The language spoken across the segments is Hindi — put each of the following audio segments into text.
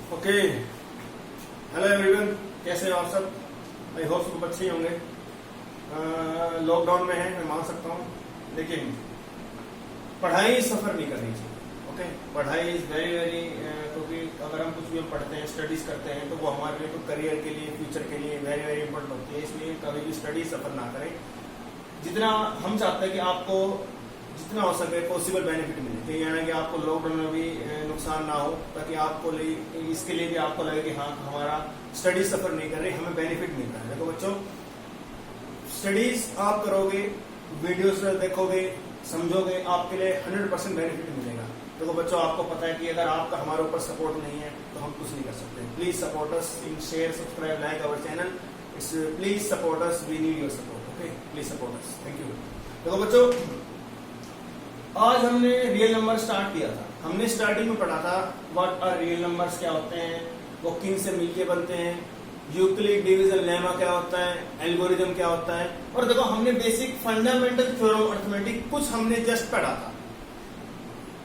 ओके, हेलो एवरीवन, कैसे हो आप सब? आई होप सब अच्छे ही होंगे। लॉकडाउन में है, मैं मान सकता हूँ, लेकिन पढ़ाई सफर नहीं करनी चाहिए। ओके, पढ़ाई इज वेरी वेरी, क्योंकि अगर हम कुछ भी पढ़ते हैं, स्टडीज करते हैं, तो वो हमारे लिए तो करियर के लिए, फ्यूचर के लिए वेरी वेरी इंपॉर्टेंट होती है। इसलिए कभी भी स्टडी सफर ना करें। जितना हम चाहते हैं कि आपको जितना हो सके पॉसिबल बेनिफिट मिले, तो यानी कि आपको लॉकडाउन में भी नुकसान ना हो, ताकि आपको इसके लिए भी आपको लगे कि हाँ, हमारा स्टडी सफर नहीं कर रही, हमें बेनिफिट मिल रहा है। देखो बच्चों, स्टडीज आप करोगे, वीडियोस देखोगे, समझोगे, आपके लिए 100% बेनिफिट मिलेगा। देखो बच्चों, आपको पता है कि अगर आपका हमारे ऊपर सपोर्ट नहीं है तो हम कुछ नहीं कर सकते। Please support us in share, subscribe, like our channel. Please support us, we need your support. Okay, please support us, thank you. देखो बच्चों, आज हमने रियल नंबर स्टार्ट किया था। हमने स्टार्टिंग में पढ़ा था व्हाट आर रियल नंबर्स, क्या होते हैं, वो किन से मिलके बनते हैं, यूक्लिड डिवीजन लेमा क्या होता है, एल्गोरिथम क्या होता है। और देखो, हमने बेसिक फंडामेंटल थ्योरम अर्थमेटिक कुछ हमने जस्ट पढ़ा था,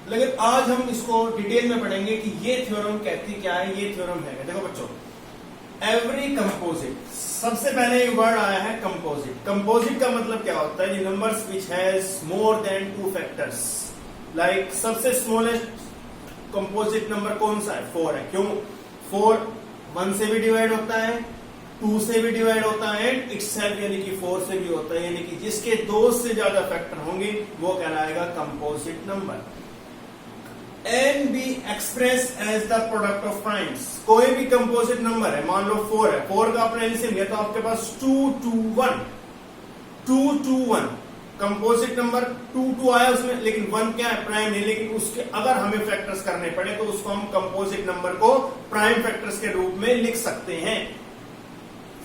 लेकिन आज हम इसको डिटेल में पढ़ेंगे कि ये थ्योरम कहती क्या है, ये थ्योरम है। देखो बच्चों, एवरी कंपोजिट, सबसे पहले एक वर्ड आया है कंपोजिट। कंपोजिट का मतलब क्या होता है? Numbers which has more than 2 factors. Like सबसे स्मॉलेस्ट कंपोजिट नंबर कौन सा है? 4 है। क्यों? 4 1 से भी डिवाइड होता है, 2 से भी डिवाइड होता है, एंड इटसेल्फ यानी कि 4 से भी होता है। यानी कि जिसके 2 से ज्यादा फैक्टर होंगे वो कहलाएगा composite number. And be express as the product of primes. कोई भी कंपोजिट नंबर है, मान लो 4 है, 4 का अपना एलसीएम है, तो आपके पास 2 2 1 2 2 1 कंपोजिट नंबर 2 2 आया उसमें, लेकिन 1 क्या है? प्राइम नहीं। लेकिन उसके अगर हमें फैक्टर्स करने पड़े तो उसको हम कंपोजिट नंबर को प्राइम फैक्टर्स के रूप में लिख सकते हैं।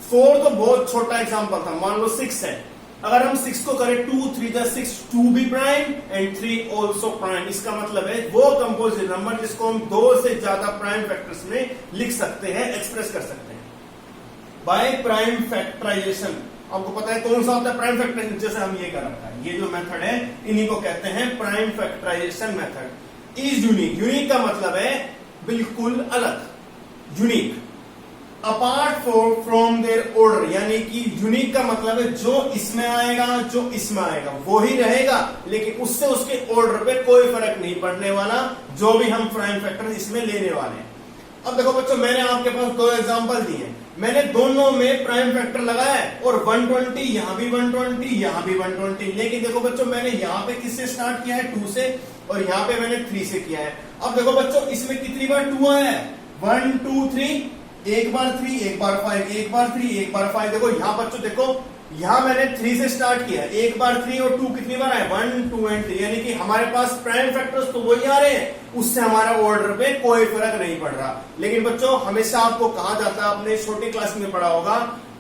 4 तो बहुत छोटा एग्जांपल था, मान लो 6 है, अगर हम 6 को करें 2 3 द 6, 2 भी प्राइम एंड 3 ऑल्सो प्राइम। इसका मतलब है वो कंपोजिट नंबर जिसको हम 2 से ज्यादा प्राइम फैक्टर्स में लिख सकते हैं, एक्सप्रेस कर सकते हैं बाय प्राइम फैक्टराइजेशन। आपको पता है कौन सा होता है प्राइम फैक्टराइजेशन? जैसे हम ये कर रखा है, ये जो मेथड है, इन्हीं को कहते हैं prime factorization method. Is unique, unique का मतलब है बिल्कुल अलग, unique apart from their order. यानी कि यूनिक का मतलब है जो इसमें आएगा, जो इसमें आएगा वो ही रहेगा, लेकिन उससे उसके ऑर्डर पे कोई फर्क नहीं पड़ने वाला, जो भी हम प्राइम फैक्टर इसमें लेने वाले हैं। अब देखो बच्चों, मैंने आपके पास 2 एग्जांपल दिए, मैंने दोनों में प्राइम फैक्टर लगाया है, और 120 यहां भी 120, यहां भी 120। लेकिन देखो बच्चों, मैंने यहां पे किससे स्टार्ट किया है? 2 से, और यहां पे मैंने 3 से किया है। अब देखो बच्चों, इसमें कितनी बार 2 आया है? 1 2 3, एक बार 3, एक बार 5, एक बार 3, एक बार 5। देखो यहां बच्चों, देखो यहां मैंने 3 से स्टार्ट किया, एक बार 3 और 2 कितनी बार आए? 1 2 एंड 3। यानी कि हमारे पास प्राइम फैक्टर्स तो वही आ रहे हैं, उससे हमारा ऑर्डर पे कोई फर्क नहीं पड़ रहा। लेकिन बच्चों, हमेशा आपको कहा जाता है, आपने छोटी क्लास में पढ़ा होगा,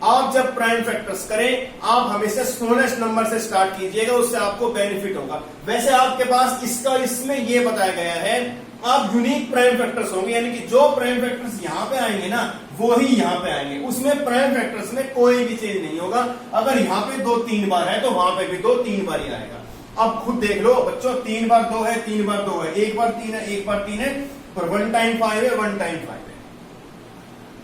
आप जब प्राइम फैक्टर्स करें, आप हमेशा स्मॉलेस्ट नंबर से स्टार्ट कीजिएगा, उससे आपको बेनिफिट होगा। वैसे आपके पास इसमें यह बताया गया है, आप यूनिक प्राइम फैक्टर्स होंगे, यानी कि जो प्राइम फैक्टर्स यहां पे आएंगे ना, वो ही यहां पे आएंगे, उसमें प्राइम फैक्टर्स में कोई भी चेंज नहीं होगा। अगर यहां पे 2 3 बार है तो वहां पे भी 2 3 बार ही आएगा। अब खुद देख लो बच्चों, 3 बार 2 है, 3 बार 2 है, 1 बार 3 है, 1 बार 3 है, पर 1 टाइम 5 है, 1 टाइम 5 है।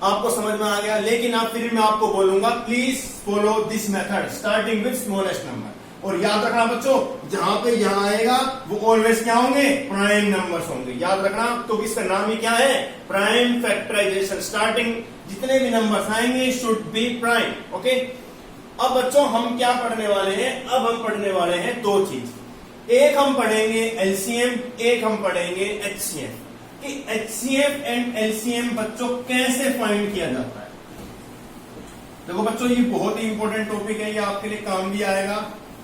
आपको समझ में आ गया? लेकिन आप फिर मैं आपको बोलूंगा, please follow this method starting with smallest number. और याद रखना बच्चों, जहां पे यहां आएगा वो ऑलवेज क्या होंगे? प्राइम नंबर्स होंगे। याद रखना, तो इसका नाम ही क्या है? Prime factorisation. स्टार्टिंग जितने भी नंबर्स आएंगे शुड बी प्राइम। ओके, अब बच्चों हम क्या पढ़ने वाले हैं? अब हम पढ़ने वाले हैं 2 चीज। एक हम पढ़ेंगे एलसीएम, एक हम पढ़ेंगे एचसीएफ। कि एचसीएफ एंड एलसीएम बच्चों कैसे फाइंड किया जाता है। देखो बच्चों, ये बहुत ही इंपॉर्टेंट टॉपिक है, ये आपके लिए काम भी आएगा,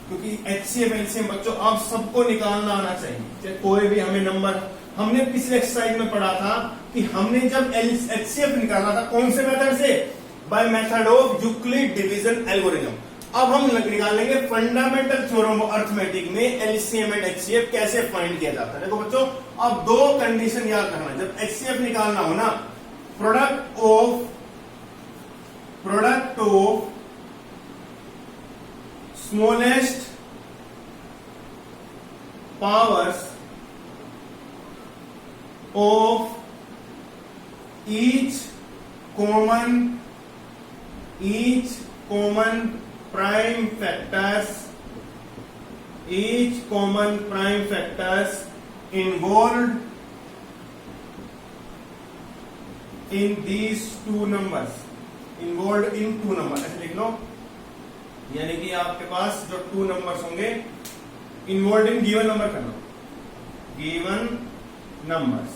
क्योंकि एचसीएफ एलसीएम बच्चों आप सबको निकालना आना चाहिए। कोई भी हमें नंबर, हमने पिछले एक्सरसाइज में पढ़ा था कि हमने जब एचसीएफ निकालना था, कौन से मेथड से? By method of Euclid division algorithm. अब हम निकालेंगे फंडामेंटल थ्योरम ऑफ अर्थमेटिक में एलसीएम एंड एचसीएफ कैसे फाइंड किया जाता है। देखो बच्चों, अब 2 कंडीशन याद रखना, जब एचसीएफ निकालना हो ना, product of smallest powers of each common prime factors involved in these two numbers, involved in two numbers, ऐसे लिख लो। यानी कि आपके पास जो टू नंबर्स होंगे इन्वॉल्व इन गिवन नंबर करना, गिवन नंबर्स।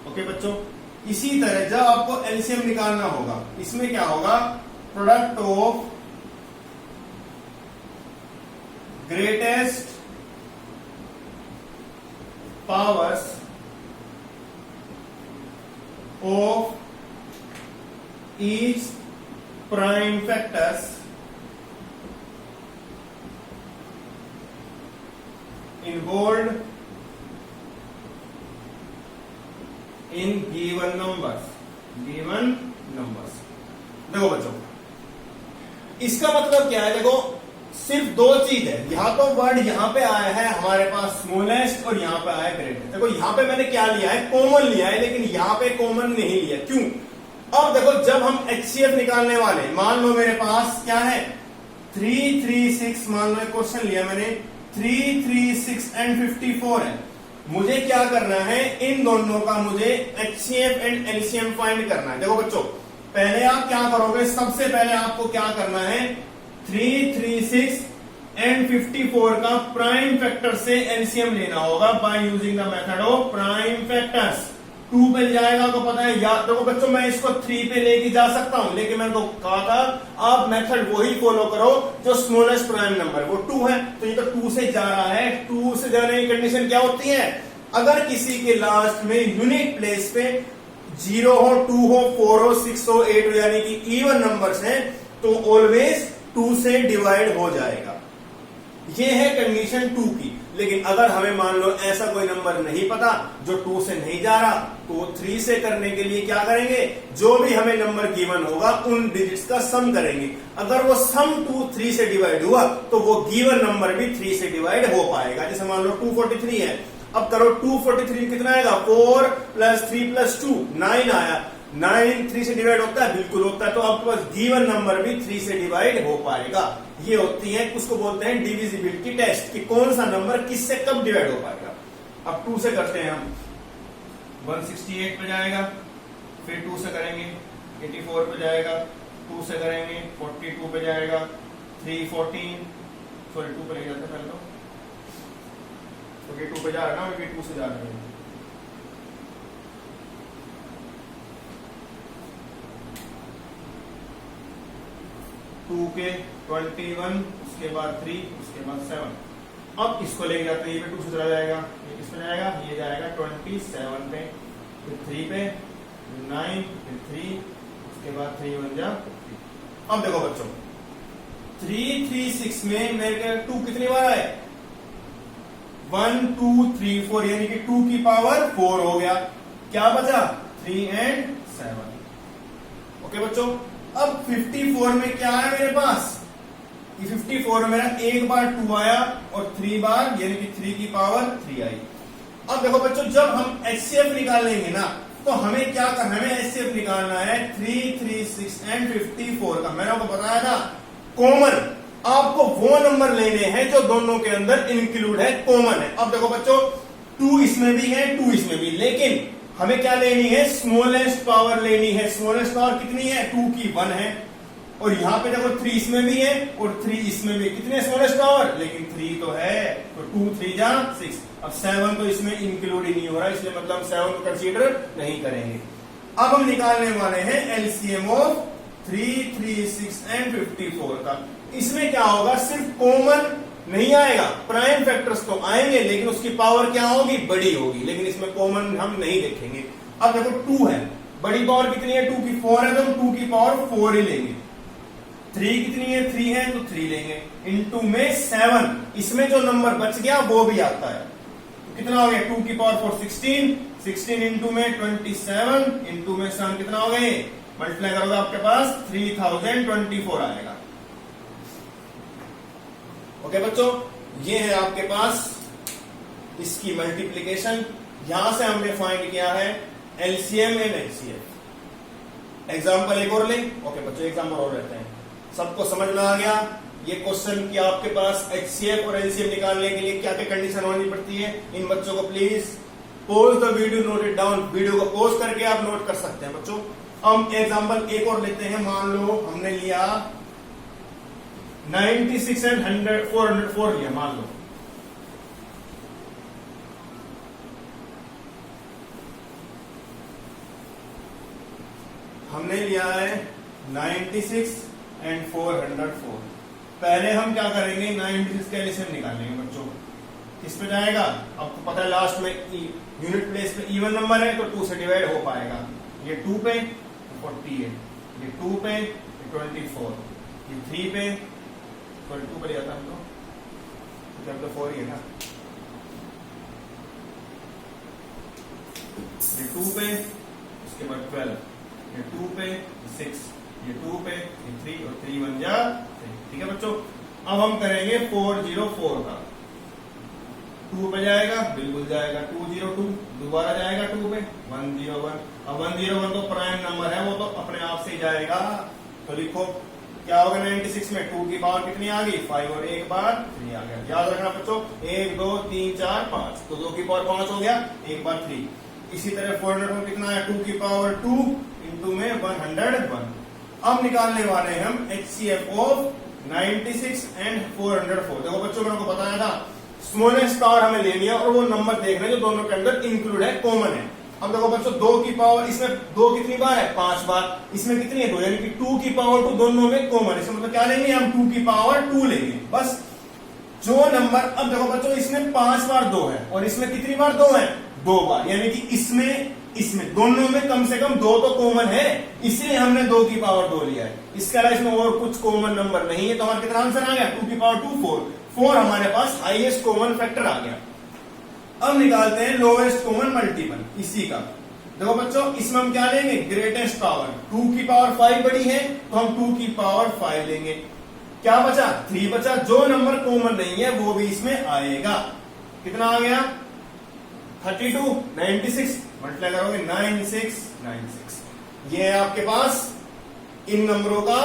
ओके बच्चों, इसी तरह जब आपको एलसीएम निकालना होगा, इसमें क्या होगा, product of greatest powers of each prime factors involved in given numbers। देखो बच्चों, इसका मतलब क्या है, देखो सिर्फ दो चीज है। यहां तो वर्ड यहां पे आया है हमारे पास स्मॉलेस्ट और यहां पे आया है ग्रेटेस्ट। देखो यहां पे मैंने क्या लिया है, कॉमन लिया है, लेकिन यहां पे कॉमन नहीं लिया। क्यों? अब देखो जब हम एचसीएफ निकालने वाले, मान लो मेरे पास क्या है 336, मान लो क्वेश्चन लिया मैंने 336 एंड 54 है। मुझे क्या करना है, इन दोनों का मुझे एचसीएफ एंड एलसीएम फाइंड करना है। देखो बच्चों, पहले आप क्या करोगे, सबसे पहले आपको क्या करना है, 336 एंड 54 का प्राइम फैक्टर से एलसीएम लेना होगा by using the method of prime factors. 2 पे जाएगा तो पता है, या देखो बच्चों मैं इसको 3 पे लेके जा सकता हूं, लेकिन मैंने तो कहा था आप मेथड वही फॉलो करो जो स्मॉलेस्ट प्राइम नंबर, वो 2 है, तो ये तो 2 से जा रहा है। 2 से जाने की कंडीशन क्या होती है, अगर किसी के लास्ट में यूनिक प्लेस पे 0 हो, 2 हो, 4 हो, 6 हो, 8 हो, यानी कि इवन नंबर्स हैं, तो ऑलवेज 2 से डिवाइड हो जाएगा। ये है कंडीशन 2 की। लेकिन अगर हमें मान लो ऐसा कोई नंबर नहीं पता जो 2 से नहीं जा रहा, तो 3 से करने के लिए क्या करेंगे, जो भी हमें नंबर गिवन होगा उन डिजिट्स का सम करेंगे। अगर वो सम 2 3 से डिवाइड हुआ तो वो गिवन नंबर भी 3 से डिवाइड हो पाएगा। जैसे मान लो 243 है, अब करो 243 कितना आएगा, 4 + 3 + 2 9 आया। 9 3 से डिवाइड होता है, बिल्कुल होता है। तो आपके पास गिवन नंबर भी 3 से डिवाइड हो पाएगा। ये होती है, उसको बोलते हैं डिविजिबिलिटी टेस्ट, कि कौन सा नंबर किससे कब डिवाइड हो पाएगा। अब 2 से करते हैं हम, 168 पे जाएगा, फिर 2 से करेंगे 84 पे जाएगा, 2 से करेंगे 42 पे जाएगा, 314 सॉरी 2 पे ले जाते पहले तो 2 पे जा रहा है ना, 2 से जा रहे हैं। 2 के 21, उसके बाद 3, उसके बाद 7। अब इसको लेके जाते हैं, ये पे 2 से चला जाएगा, ये किस पे जाएगा, ये जाएगा 27 पे, फिर 3 पे, 9, फिर 3, उसके बाद 3 1 जा। अब देखो बच्चों 336 में मेरे 2 कितनी बार आए, 1 2 3 4, यानी कि 2 की पावर 4 हो गया। क्या बचा, 3 और 7। ओके बच्चों, अब 54 में क्या है मेरे पास, ये 54 में मेरा एक बार 2 आया और 3 बार, यानी कि 3 की पावर 3 आई। अब देखो बच्चों, जब हम एचसीएफ निकालेंगे ना, तो हमें क्या करना है, हमें एचसीएफ निकालना है 336 एंड 54 का। मैंने आपको बताया था कॉमन, आपको वो नंबर लेने हैं जो दोनों के अंदर इंक्लूड है, कॉमन है। अब देखो बच्चों 2 इसमें भी है, 2 इसमें भी, लेकिन हमें क्या लेनी है, स्मॉलेस्ट पावर लेनी है। स्मॉलेस्ट पावर कितनी है, 2 की 1 है, और यहां पे देखो 3 इसमें भी है और 3 इसमें भी। कितने स्मॉलेस्ट पावर, लेकिन 3 तो है, तो 2 3 जा 6। अब 7 तो इसमें इंक्लूड ही नहीं हो रहा, इसलिए मतलब 7 को कंसीडर नहीं करेंगे। अब हम निकालने वाले हैं एलसीएम ऑफ 336 एंड 54 का। इसमें क्या होगा, सिर्फ कॉमन नहीं आएगा, प्राइम फैक्टर्स तो आएंगे, लेकिन उसकी पावर क्या होगी, बड़ी होगी, लेकिन इसमें कॉमन हम नहीं देखेंगे। अब देखो 2 है, बड़ी पावर कितनी है, 2 की 4 है, तो हम 2 की पावर 4 ही लेंगे। 3 कितनी है, 3 है, तो 3 लेंगे। इनटू में 7, इसमें जो नंबर बच गया वो भी आता है, तो कितना हो गया, 2 की पावर 4 16, 16 इंटू में 27, इंटू में 7 कितना हो गए, मल्टीप्लाई करोगे आपके पास 3024 आएगा। ओके बच्चों, ये है आपके पास इसकी मल्टीप्लीकेशन। यहां से हमने फाइंड किया है एलसीएम एंड एचसीएफ। एग्जाम्पल एक और लें। ओके बच्चों एग्जाम्पल और लेते हैं। सबको समझ में आ गया ये क्वेश्चन कि आपके पास एचसीएफ और एलसीएम निकालने के लिए क्या क्या कंडीशन होनी पड़ती है। इन बच्चों को please pause the video, note it down. Video को पॉज करके आप नोट कर सकते हैं बच्चों। हम एग्जाम्पल एक और लेते हैं। मान लो हमने लिया 96 एंड 404 लिया। मान लो हमने लिया है 96 एंड 404। पहले हम क्या करेंगे 96 का एलसीएम निकालेंगे बच्चों। किस पे जाएगा आपको पता है, लास्ट में यूनिट प्लेस पे इवन नंबर है तो 2 से डिवाइड हो पाएगा। ये 2 पे 48, ये 2 पे 24, ये 3 पे 22 पर जाता हमको, जब तो 4 ही है ना। ये 2 पे, इसके बाद 12, ये 2 पे 6, ये 2 पे ये 3 और 3 बन जा 3। ठीक है बच्चों। अब हम करेंगे 404 का। 2 पे जाएगा, बिल्कुल जाएगा। 202 दोबारा जाएगा 2 पे 101। अब 101 तो प्राइम नंबर है, वो तो अपने आप से ही जाएगा। तो लिखो क्या होगा 96 में 2 की पावर कितनी आ गई 5 और एक बार 3 आ गया। याद रखना बच्चों 1 2 3 4 5, तो 2 की पावर 5 हो गया, एक बार 3। इसी तरह 400 में कितना है 2 की पावर 2 इंटू में 101। अब निकालने वाले हैं हम एचसीएफ ऑफ 96 एंड 404। देखो बच्चों मैंने आपको बताया था स्मॉलेस्ट पावर हमें लेनी है और वो नंबर देख रहे हैं जो दोनों के अंदर इंक्लूड है, कॉमन है। अब देखो बच्चों 2 की पावर, इसमें 2 कितनी बार है 5 बार, इसमें कितनी है 2, यानी कि 2 की पावर 2 दोनों में कॉमन है। इसमें मतलब क्या लेंगे हम 2 की पावर 2 लेंगे बस। जो नंबर, अब देखो बच्चों इसमें 5 बार 2 है और इसमें कितनी बार 2 है 2 बार, यानी कि इसमें दोनों में कम से कम 2 तो कॉमन है, इसलिए हमने 2 की पावर 2 लिया है। इसके अलावा इसमें और कुछ कॉमन नंबर नहीं है, तो हमारा कितना आंसर आ गया 2 की पावर 2 4 हमारे पास हाईएस्ट कॉमन फैक्टर आ गया। अब निकालते हैं लोएस्ट कॉमन मल्टीपल इसी का। देखो बच्चों इसमें हम क्या लेंगे ग्रेटेस्ट पावर। 2 की पावर 5 बड़ी है तो हम 2 की पावर 5 लेंगे। क्या बचा 3 बचा। जो नंबर कॉमन नहीं है वो भी इसमें आएगा। कितना आ गया 32 96 मल्टीप्लाई करोगे 9696। ये है आपके पास इन नंबरों का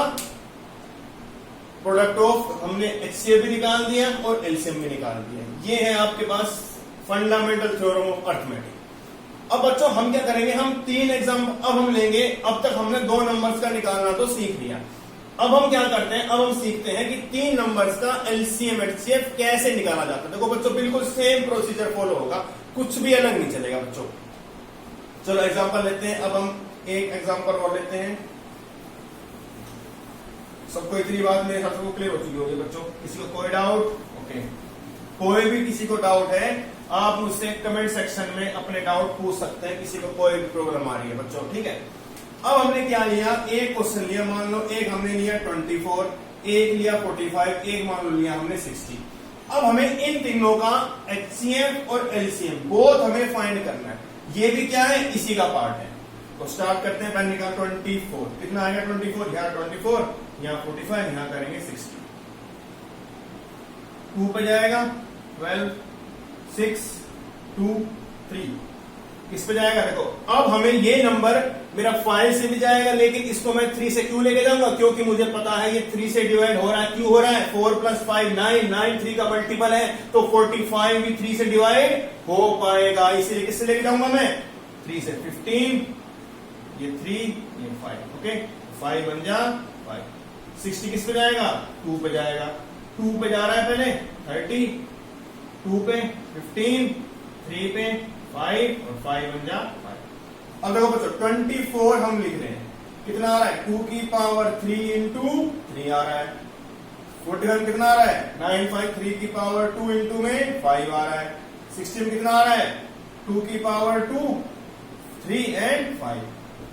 प्रोडक्ट ऑफ, हमने एचसीएफ भी निकाल दिया और एलसीएम भी निकाल दिया। ये है आपके पास फंडामेंटल थ्योरम ऑफ अर्थमेटिक। अब बच्चों हम क्या करेंगे, हम 3 एग्जाम्पल अब हम लेंगे। अब तक हमने 2 नंबर्स का निकालना तो सीख लिया। अब हम क्या करते हैं, अब हम सीखते हैं कि 3 नंबर्स का एलसीएम एचसीएफ कैसे निकाला जाता है। देखो बच्चों बिल्कुल सेम प्रोसीजर फॉलो होगा, कुछ भी अलग नहीं चलेगा बच्चों। चलो एग्जाम्पल लेते हैं। अब हम एक एग्जाम्पल और लेते हैं। सबको इतनी बात मेरे हिसाब से वो क्लियर हो चुकी होगी बच्चों। किसी को कोई डाउट? ओके, कोई भी किसी को डाउट है आप मुझसे कमेंट सेक्शन में अपने डाउट पूछ सकते हैं। किसी को कोई भी प्रॉब्लम आ रही है बच्चों, ठीक है। अब हमने क्या लिया, एक क्वेश्चन लिया। मान लो एक हमने लिया 24, एक लिया 45, एक मान लो लिया हमने 60। अब हमें इन तीनों का एचसीएफ और एलसीएम बोथ हमें फाइंड करना है। ये भी क्या है इसी का पार्ट है। तो स्टार्ट करते हैं। पहले निकाल 24 कितना आएगा 24, यहाँ 24, यहाँ 45, यहाँ करेंगे 60। 2 पे जाएगा 12, 6, 2, 3। किस पे जाएगा देखो। अब हमें ये नंबर मेरा 5 से भी जाएगा, लेकिन इसको मैं 3 से क्यों लेके जाऊंगा, क्योंकि मुझे पता है ये 3 से डिवाइड हो रहा है। क्यों हो रहा है 4 + 5 9, 9 3 का मल्टीपल है, तो 45 भी 3 से डिवाइड हो पाएगा। इसीलिए किससे लेके जाऊंगा मैं 3 से। 15, ये 3, ये 5। ओके 5 बन जा 5। 60 किस पे जाएगा 2 पे जाएगा। 2 पे जा रहा है पहले 30, 2 पे 15, 3 पे 5 और 5 बन जा 5। अब देखो बच्चों 24 हम लिख रहे हैं। कितना आ रहा है 2 की पावर 3 इंटू 3 आ रहा है। 41 कितना आ रहा है 9 5, 3 की पावर 2 इंटू में 5 आ रहा है। 60 में कितना आ रहा है 2 की पावर 2, 3 एंड 5।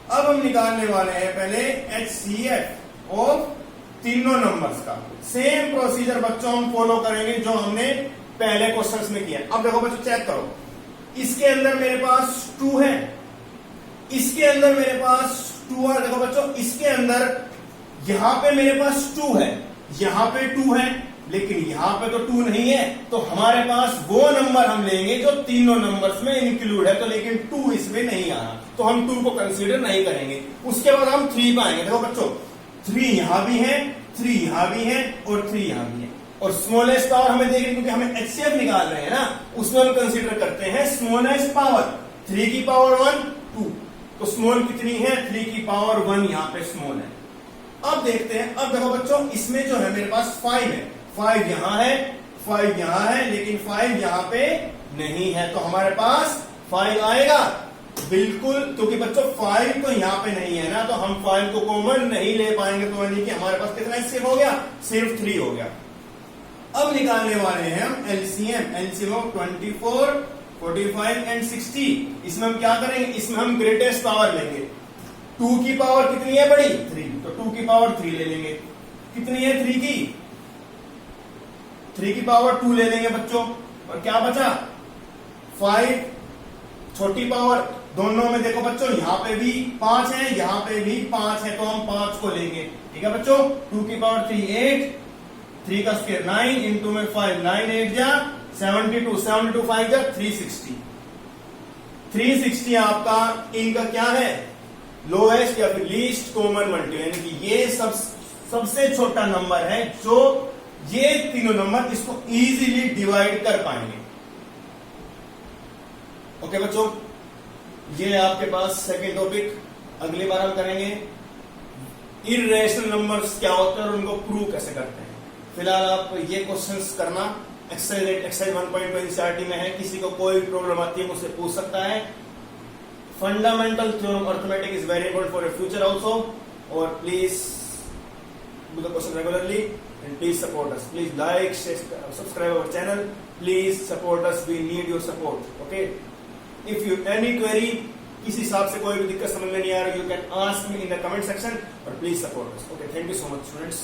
अब हम निकालने वाले हैं पहले एचसीएफ ऑफ तीनों नंबर्स का। सेम प्रोसीजर बच्चों हम फॉलो करेंगे जो हमने पहले क्वेश्चंस में किया। अब देखो बच्चों चेक करो, इसके अंदर मेरे पास 2 है, इसके अंदर मेरे पास 2 है। देखो बच्चों इसके अंदर यहां पे मेरे पास 2 है, यहां पे 2 है, लेकिन यहां पे तो 2 नहीं है, तो हमारे पास वो नंबर हम लेंगे जो तीनों नंबर्स में इंक्लूड है, तो लेकिन 2 इसमें नहीं आ रहा, तो हम 2 को कंसीडर नहीं करेंगे। उसके बाद हम 3 पाएंगे। देखो बच्चों, 3 यहां भी है, 3 यहां भी है और 3 यहां भी है, और स्मॉलेस्ट पावर हमें देखनी, क्योंकि हमें एचसीएफ निकाल रहे हैं ना, उसमें हम कंसीडर करते हैं स्मॉलेस्ट पावर। 3 की पावर 1 2, तो स्मॉल कितनी है, 3 की पावर 1 यहां पे स्मॉल है। अब देखते हैं, अब देखो बच्चों, इसमें जो है मेरे पास 5 है, 5 यहां है, 5 यहां है, लेकिन 5 यहां पे नहीं है, तो हमारे पास 5 आएगा बिल्कुल, क्योंकि बच्चों 5 तो यहां पे नहीं है ना, तो हम 5 को कॉमन नहीं ले पाएंगे, तो यानी कि हमारे पास कितना एचसीएफ हो गया, सिर्फ 3 हो गया। अब निकालने वाले हैं हम एलसीएम। LCM 24, 45 and 60। इसमें हम क्या करेंगे, इसमें हम ग्रेटेस्ट पावर लेंगे। 2 की पावर कितनी है बड़ी, 3, तो 2 की पावर 3 ले लेंगे। कितनी है 3 की, 3 की पावर 2 ले लेंगे बच्चों, और क्या बचा 5, छोटी पावर। दोनों में देखो बच्चों, यहां पे भी 5 है, यहां पे भी 5 है, तो हम 5 को लेंगे। ठीक है बच्चों, 2 की पावर 3 8, 3 का स्क्वायर 9, इंटू में 5, 9 8 जा 72, 72 5 जा 360। 360 आपका इनका क्या है, लोएस्ट या फिर लीस्ट कॉमन मल्टीपल, यानी कि ये सबसे छोटा नंबर है जो ये तीनों नंबर इसको इजीली डिवाइड कर पाएंगे। ओके बच्चों, ये आपके पास सेकंड टॉपिक। अगली बार हम करेंगे इर्रेशनल नंबर्स क्या होते हैं और उनको प्रूव कैसे करते हैं। फिलहाल आप ये क्वेश्चंस करना, एक्सरसाइज 1.2 एनसीईआरटी में है, किसी को कोई प्रॉब्लम आती है मुझसे पूछ सकता है। Fundamental theorem arithmetic is very important for your future also, और please do the question regularly and please support us. Please like, share, subscribe our channel. Please support us. We need your support. Okay? If you any query, किसी हिसाब से कोई भी दिक्कत समझ में नहीं आ रही, you can ask me in the comment section, और please support us. Okay? Thank you so much, students.